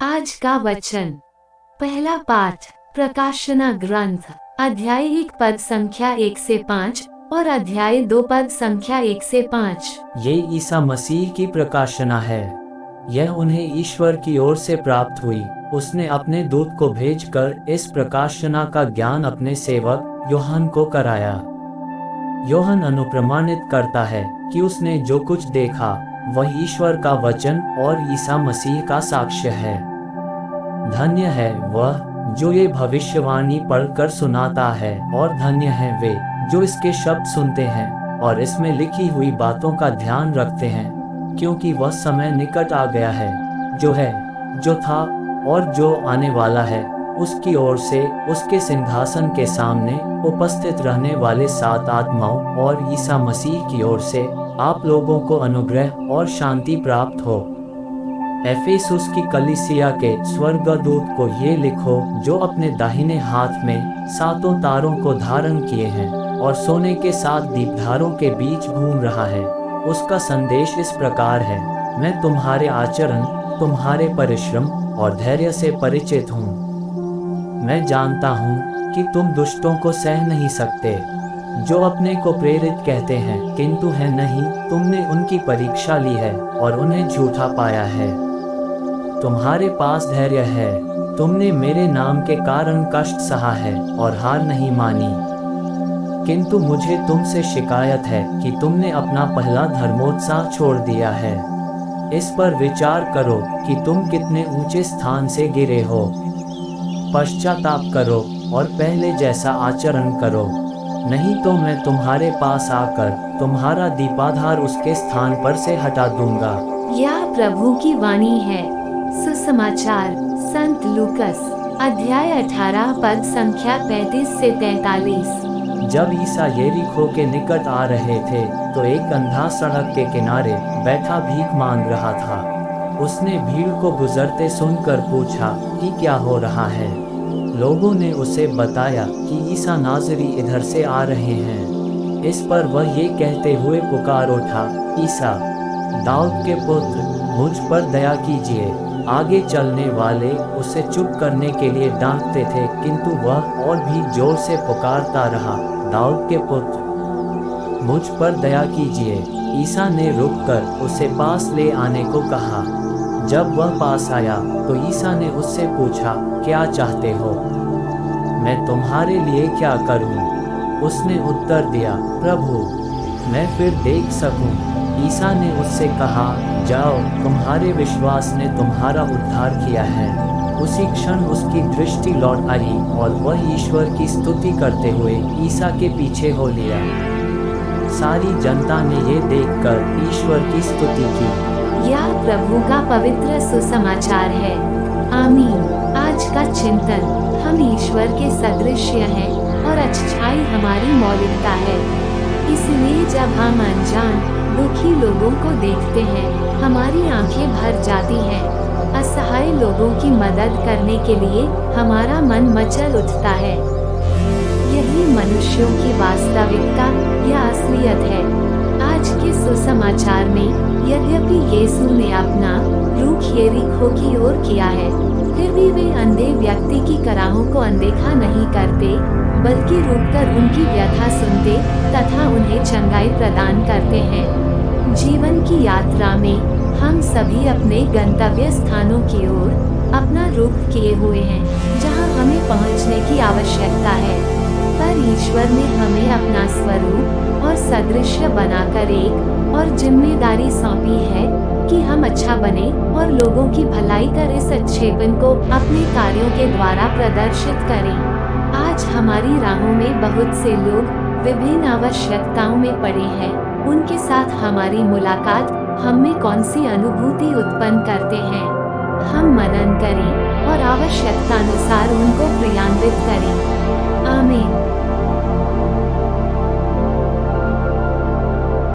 आज का वचन। पहला पाठ प्रकाशना ग्रंथ अध्याय 1 पद संख्या 1 से 5 और अध्याय 2 पद संख्या 1 से 5। ये ईसा मसीह की प्रकाशना है। यह उन्हें ईश्वर की ओर से प्राप्त हुई। उसने अपने दूत को भेजकर इस प्रकाशना का ज्ञान अपने सेवक यूहन्ना को कराया। यूहन्ना अनुप्रमाणित करता है कि उसने जो कुछ देखा वह ईश्वर का वचन और ईसा मसीह का साक्ष्य है। धन्य है वह जो ये भविष्यवाणी पढ़कर सुनाता है और धन्य है वे जो इसके शब्द सुनते हैं और इसमें लिखी हुई बातों का ध्यान रखते हैं, क्योंकि वह समय निकट आ गया है। जो है, जो था और जो आने वाला है, उसकी ओर से उसके सिंहासन के सामने उपस्थित रहने वाले 7 आत्माओं और ईसा मसीह की ओर से आप लोगों को अनुग्रह और शांति प्राप्त हो। एफेसुस की कलीसिया के स्वर्गदूत को ये लिखो जो अपने दाहिने हाथ में 7 तारों को धारण किए हैं और सोने के 7 दीपधारों के बीच घूम रहा है। उसका संदेश इस प्रकार है, मैं तुम्हारे आचरण, तुम्हारे परिश्रम और धैर्य से परिचित हूँ। मैं जानता हूँ कि तुम दुष्टों को सह नहीं सकते, जो अपने को प्रेरित कहते हैं किंतु है नहीं। तुमने उनकी परीक्षा ली है और उन्हें झूठा पाया है। तुम्हारे पास धैर्य है, तुमने मेरे नाम के कारण कष्ट सहा है और हार नहीं मानी। किंतु मुझे तुमसे शिकायत है कि तुमने अपना पहला धर्मोत्साह छोड़ दिया है। इस पर विचार करो कि तुम कितने ऊंचे स्थान से गिरे हो। पश्चाताप करो और पहले जैसा आचरण करो, नहीं तो मैं तुम्हारे पास आकर तुम्हारा दीपाधार उसके स्थान पर से हटा दूंगा। यह प्रभु की वाणी है। सुसमाचार संत लूकस अध्याय 18 पद संख्या 35 से 43। जब ईसा यरीहो के निकट आ रहे थे तो एक अंधा सड़क के किनारे बैठा भीख मांग रहा था। उसने भीड़ को गुजरते सुनकर पूछा कि क्या हो रहा है। लोगों ने उसे बताया कि ईसा नाज़री इधर से आ रहे हैं। इस पर वह ये कहते हुए पुकार उठा, ईसा दाऊद के पुत्र, मुझ पर दया कीजिए। आगे चलने वाले उसे चुप करने के लिए डांटते थे, किंतु वह और भी जोर से पुकारता रहा, दाऊद के पुत्र, मुझ पर दया कीजिए। ईसा ने रुककर उसे पास ले आने को कहा। जब वह पास आया तो ईसा ने उससे पूछा, क्या चाहते हो? मैं तुम्हारे लिए क्या करूं? उसने उत्तर दिया, प्रभु, मैं फिर देख सकूं। ईसा ने उससे कहा, जाओ, तुम्हारे विश्वास ने तुम्हारा उद्धार किया है। उसी क्षण उसकी दृष्टि लौट आई और वह ईश्वर की स्तुति करते हुए ईसा के पीछे हो लिया। सारी जनता ने ये देखकर ईश्वर की स्तुति की। यह प्रभु का पवित्र सुसमाचार है। आमीन। आज का चिंतन, हम ईश्वर के सदृश्य हैं और अच्छाई हमारी मौलिकता है। इसलिए जब हम अनजान दुखी लोगों को देखते हैं, हमारी आंखें भर जाती हैं। असहाय लोगों की मदद करने के लिए हमारा मन मचल उठता है। यही मनुष्यों की वास्तविकता या असलियत है। आज के सुसमाचार में यद्यपि यीशु ने अपना रुख यरीहो की ओर किया है, फिर भी वे अंधे व्यक्ति की कराहों को अनदेखा नहीं करते, बल्कि रुककर उनकी व्यथा सुनते तथा उन्हें चंगाई प्रदान करते हैं। जीवन की यात्रा में हम सभी अपने गंतव्य स्थानों की ओर अपना रुख किए हुए हैं, जहां हमें पहुंचने की आवश्यकता है। पर ईश्वर ने हमें अपना स्वरूप और सदृश्य बनाकर एक और जिम्मेदारी सौंपी है कि हम अच्छा बने और लोगों की भलाई कर इस अच्छेपन को अपने कार्यों के द्वारा प्रदर्शित करें। आज हमारी राहों में बहुत से लोग विभिन्न आवश्यकताओं में पड़े हैं। उनके साथ हमारी मुलाकात हम में कौन सी अनुभूति उत्पन्न करते हैं? हम मनन करें और आवश्यकता अनुसार उनको क्रियान्वित करें। आमीन।